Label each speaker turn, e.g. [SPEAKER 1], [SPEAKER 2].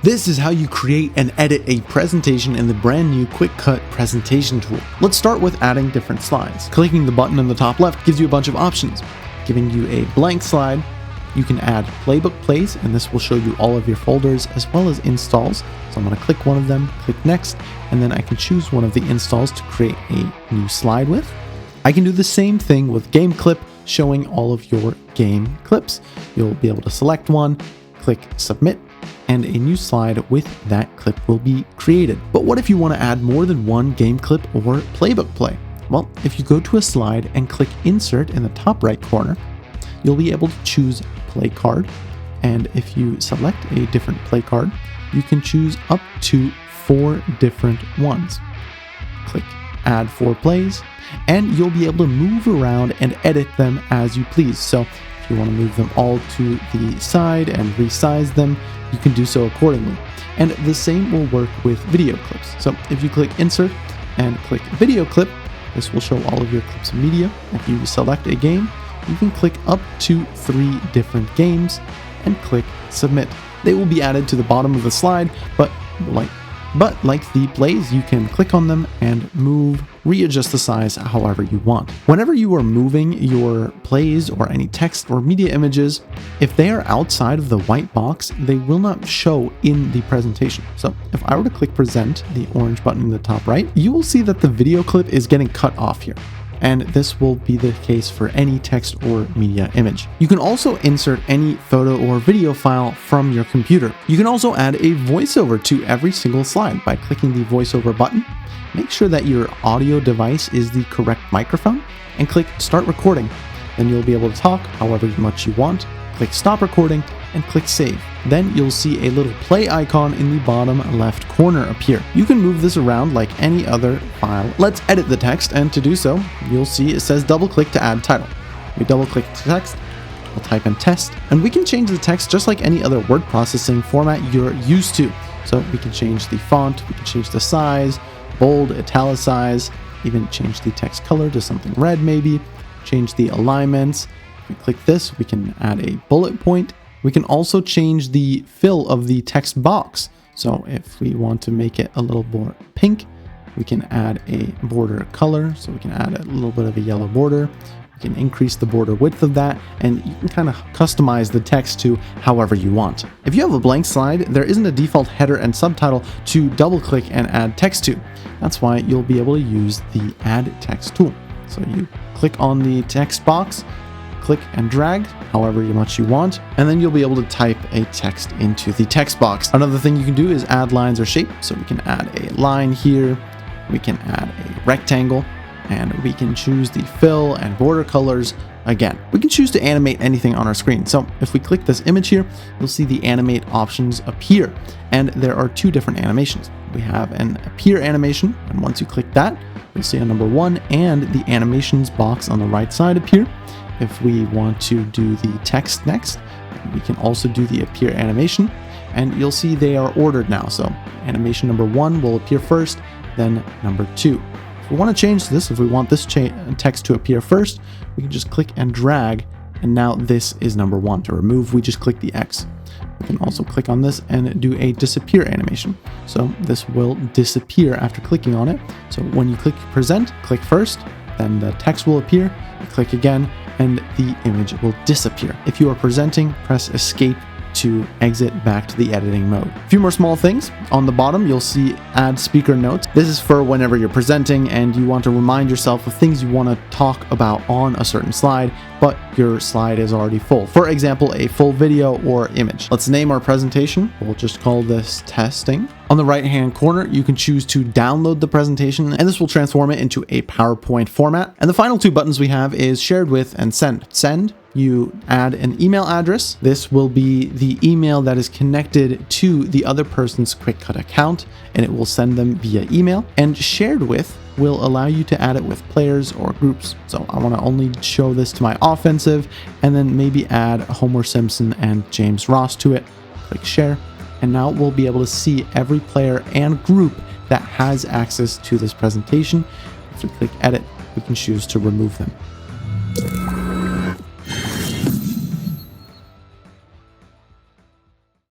[SPEAKER 1] This is how you create and edit a presentation in the brand new QwikCut Presentation tool. Let's start with adding different slides. Clicking the button in the top left gives you a bunch of options. Giving you a blank slide, you can add playbook plays, and this will show you all of your folders as well as installs. So I'm going to click one of them, click next, and then I can choose one of the installs to create a new slide with. I can do the same thing with game clip, showing all of your game clips. You'll be able to select one, click submit, and a new slide with that clip will be created. But what if you want to add more than one game clip or playbook play? Well, if you go to a slide and click insert in the top right corner, you'll be able to choose play card. And if you select a different play card, you can choose up to 4 different ones. Click add 4 plays, and you'll be able to move around and edit them as you please. So if you want to move them all to the side and resize them, you can do so accordingly. And the same will work with video clips. So if you click insert and click video clip, this will show all of your clips of media. If you select a game, you can click up to 3 different games and click submit. They will be added to the bottom of the slide, but like the plays, you can click on them and move, readjust the size however you want. Whenever you are moving your plays or any text or media images, if they are outside of the white box, they will not show in the presentation. So if I were to click present, the orange button in the top right, you will see that the video clip is getting cut off here. And this will be the case for any text or media image. You can also insert any photo or video file from your computer. You can also add a voiceover to every single slide by clicking the voiceover button. Make sure that your audio device is the correct microphone and click start recording. Then you'll be able to talk however much you want. Click stop recording and click save. Then you'll see a little play icon in the bottom left corner appear. You can move this around like any other file. Let's edit the text, and to do so, you'll see it says double click to add title. We double click the text, we'll type in test, and we can change the text just like any other word processing format you're used to. So we can change the font, we can change the size, bold, italicize, even change the text color to something red maybe, change the alignments. If we click this, we can add a bullet point. We can also change the fill of the text box. So if we want to make it a little more pink, we can add a border color. So we can add a little bit of a yellow border. We can increase the border width of that, and you can kind of customize the text to however you want. If you have a blank slide, there isn't a default header and subtitle to double click and add text to. That's why you'll be able to use the add text tool. So you click on the text box, click and drag however much you want, and then you'll be able to type a text into the text box. Another thing you can do is add lines or shape. So we can add a line here, we can add a rectangle, and we can choose the fill and border colors. Again, we can choose to animate anything on our screen. So if we click this image here, you'll see the animate options appear, and there are 2 different animations. We have an appear animation, and once you click that, you'll see a number 1 and the animations box on the right side appear. If we want to do the text next, we can also do the appear animation, and you'll see they are ordered now. So animation number 1 will appear first, then number 2. If we want to change this, if we want this text to appear first, we can just click and drag, and now this is number 1. To remove, we just click the X. We can also click on this and do a disappear animation. So this will disappear after clicking on it. So when you click present, click first, then the text will appear, you click again, and the image will disappear. If you are presenting, press escape to exit back to the editing mode. A few more small things. On the bottom, you'll see add speaker notes. This is for whenever you're presenting and you want to remind yourself of things you want to talk about on a certain slide, but your slide is already full. For example, a full video or image. Let's name our presentation. We'll just call this testing. On the right-hand corner, you can choose to download the presentation, and this will transform it into a PowerPoint format. And the final 2 buttons we have is shared with and send. Send, you add an email address. This will be the email that is connected to the other person's QwikCut account, and it will send them via email. And shared with will allow you to add it with players or groups. So I want to only show this to my offensive, and then maybe add Homer Simpson and James Ross to it. Click share. And now we'll be able to see every player and group that has access to this presentation. If we click edit, we can choose to remove them.